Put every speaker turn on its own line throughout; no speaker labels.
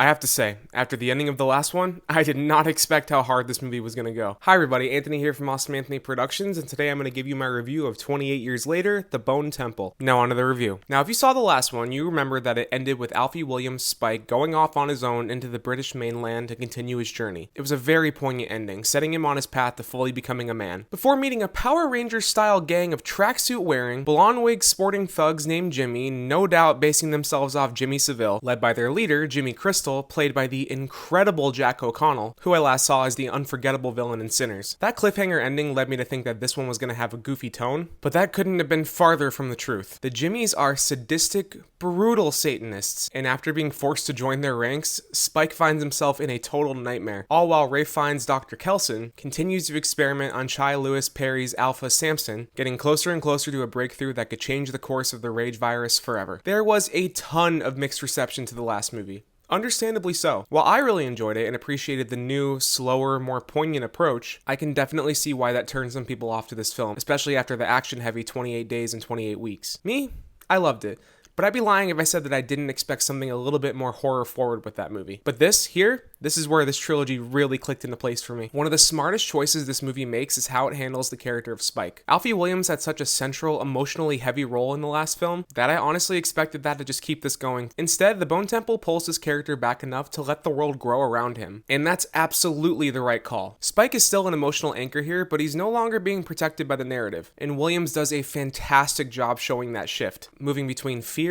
I have to say, after the ending of the last one, I did not expect how hard this movie was going to go. Hi everybody, Anthony here from Awesome Anthony Productions, and today I'm going to give you my review of 28 Years Later, The Bone Temple. Now onto the review. Now if you saw the last one, you remember that it ended with Alfie Williams Spike going off on his own into the British mainland to continue his journey. It was a very poignant ending, setting him on his path to fully becoming a man. Before meeting a Power Rangers-style gang of tracksuit-wearing, blonde wig sporting thugs named Jimmy, no doubt basing themselves off Jimmy Seville, led by their leader, Jimmy Crystal, played by the incredible Jack O'Connell, who I last saw as the unforgettable villain in Sinners. That cliffhanger ending led me to think that this one was going to have a goofy tone, but that couldn't have been farther from the truth. The Jimmys are sadistic, brutal Satanists, and after being forced to join their ranks, Spike finds himself in a total nightmare, all while Ray Fiennes' Dr. Kelson continues to experiment on Chai Lewis Perry's Alpha Samson, getting closer and closer to a breakthrough that could change the course of the Rage virus forever. There was a ton of mixed reception to the last movie. Understandably so. While I really enjoyed it and appreciated the new, slower, more poignant approach, I can definitely see why that turned some people off to this film, especially after the action-heavy 28 days and 28 weeks. Me? I loved it. But I'd be lying if I said that I didn't expect something a little bit more horror forward with that movie. But this is where this trilogy really clicked into place for me. One of the smartest choices this movie makes is how it handles the character of Spike. Alfie Williams had such a central, emotionally heavy role in the last film that I honestly expected that to just keep this going. Instead, the Bone Temple pulls his character back enough to let the world grow around him. And that's absolutely the right call. Spike is still an emotional anchor here, but he's no longer being protected by the narrative. And Williams does a fantastic job showing that shift, moving between fear,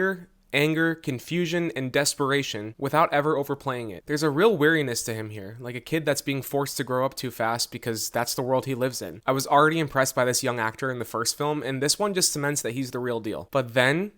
anger, confusion, and desperation without ever overplaying it. There's a real weariness to him here, like a kid that's being forced to grow up too fast because that's the world he lives in. I was already impressed by this young actor in the first film, and this one just cements that he's the real deal. But then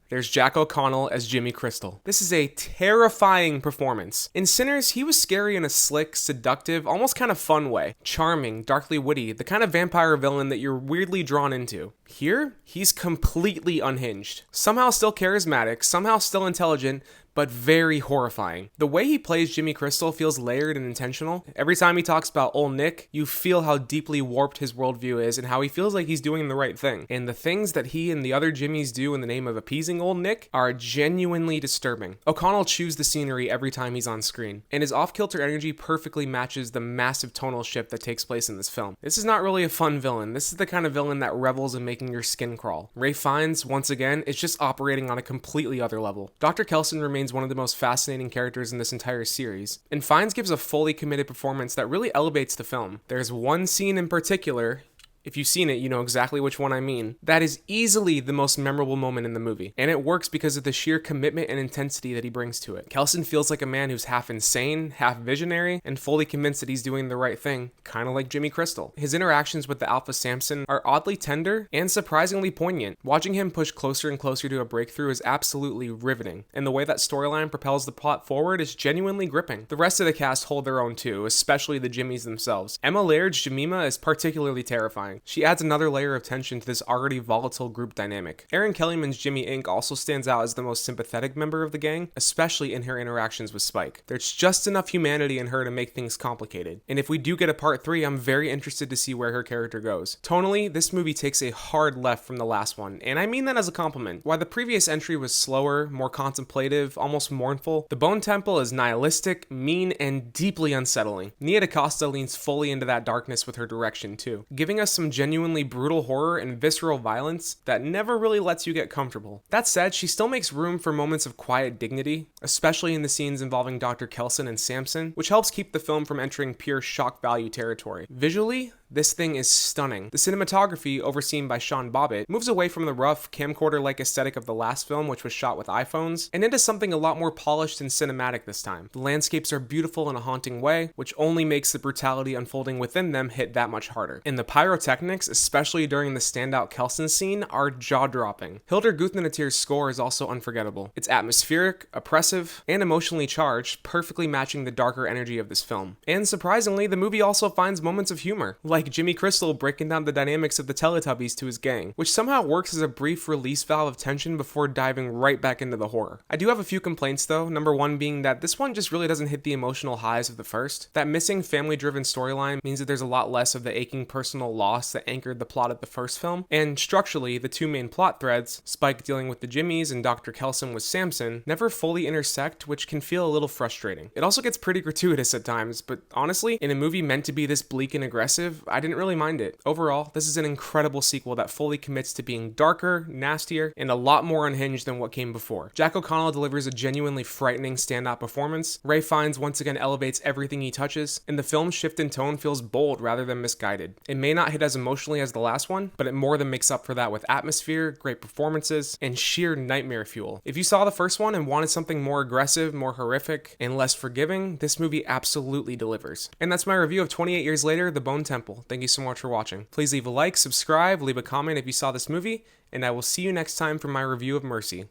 there's Jack O'Connell as Jimmy Crystal. This is a terrifying performance. In Sinners, he was scary in a slick, seductive, almost kind of fun way. Charming, darkly witty, the kind of vampire villain that you're weirdly drawn into. Here, he's completely unhinged. Somehow still charismatic, somehow still intelligent, but very horrifying. The way he plays Jimmy Crystal feels layered and intentional. Every time he talks about old Nick, you feel how deeply warped his worldview is and how he feels like he's doing the right thing. And the things that he and the other Jimmys do in the name of appeasing old Nick are genuinely disturbing. O'Connell chews the scenery every time he's on screen, and his off-kilter energy perfectly matches the massive tonal shift that takes place in this film. This is not really a fun villain. This is the kind of villain that revels in making your skin crawl. Ray Fiennes, once again, is just operating on a completely other level. Dr. Kelson remains one of the most fascinating characters in this entire series, and Fiennes gives a fully committed performance that really elevates the film. There's one scene in particular, if you've seen it, you know exactly which one I mean, that is easily the most memorable moment in the movie, and it works because of the sheer commitment and intensity that he brings to it. Kelson feels like a man who's half insane, half visionary, and fully convinced that he's doing the right thing, kind of like Jimmy Crystal. His interactions with the Alpha Samson are oddly tender and surprisingly poignant. Watching him push closer and closer to a breakthrough is absolutely riveting, and the way that storyline propels the plot forward is genuinely gripping. The rest of the cast hold their own too, especially the Jimmys themselves. Emma Laird's Jemima is particularly terrifying. She adds another layer of tension to this already volatile group dynamic. Erin Kellyman's Jimmy Inc. also stands out as the most sympathetic member of the gang, especially in her interactions with Spike. There's just enough humanity in her to make things complicated. And if we do get a part 3, I'm very interested to see where her character goes. Tonally, this movie takes a hard left from the last one, and I mean that as a compliment. While the previous entry was slower, more contemplative, almost mournful, The Bone Temple is nihilistic, mean, and deeply unsettling. Nia DaCosta leans fully into that darkness with her direction too, giving us some genuinely brutal horror and visceral violence that never really lets you get comfortable. That said, she still makes room for moments of quiet dignity, especially in the scenes involving Dr. Kelson and Samson, which helps keep the film from entering pure shock value territory. Visually, this thing is stunning. The cinematography, overseen by Sean Bobbitt, moves away from the rough, camcorder-like aesthetic of the last film, which was shot with iPhones, and into something a lot more polished and cinematic this time. The landscapes are beautiful in a haunting way, which only makes the brutality unfolding within them hit that much harder. And the pyrotechnics, especially during the standout Kelson scene, are jaw-dropping. Hildur Gudnadottir's score is also unforgettable. It's atmospheric, oppressive, and emotionally charged, perfectly matching the darker energy of this film. And surprisingly, the movie also finds moments of humor. like Jimmy Crystal breaking down the dynamics of the Teletubbies to his gang, which somehow works as a brief release valve of tension before diving right back into the horror. I do have a few complaints though, number one being that this one just really doesn't hit the emotional highs of the first. That missing family-driven storyline means that there's a lot less of the aching personal loss that anchored the plot of the first film, and structurally, the two main plot threads, Spike dealing with the Jimmies and Dr. Kelson with Samson, never fully intersect, which can feel a little frustrating. It also gets pretty gratuitous at times, but honestly, in a movie meant to be this bleak and aggressive, I didn't really mind it. Overall, this is an incredible sequel that fully commits to being darker, nastier, and a lot more unhinged than what came before. Jack O'Connell delivers a genuinely frightening standout performance, Ray Fiennes once again elevates everything he touches, and the film's shift in tone feels bold rather than misguided. It may not hit as emotionally as the last one, but it more than makes up for that with atmosphere, great performances, and sheer nightmare fuel. If you saw the first one and wanted something more aggressive, more horrific, and less forgiving, this movie absolutely delivers. And that's my review of 28 Years Later, The Bone Temple. Thank you so much for watching. Please leave a like, subscribe, leave a comment if you saw this movie, and I will see you next time for my review of Mercy.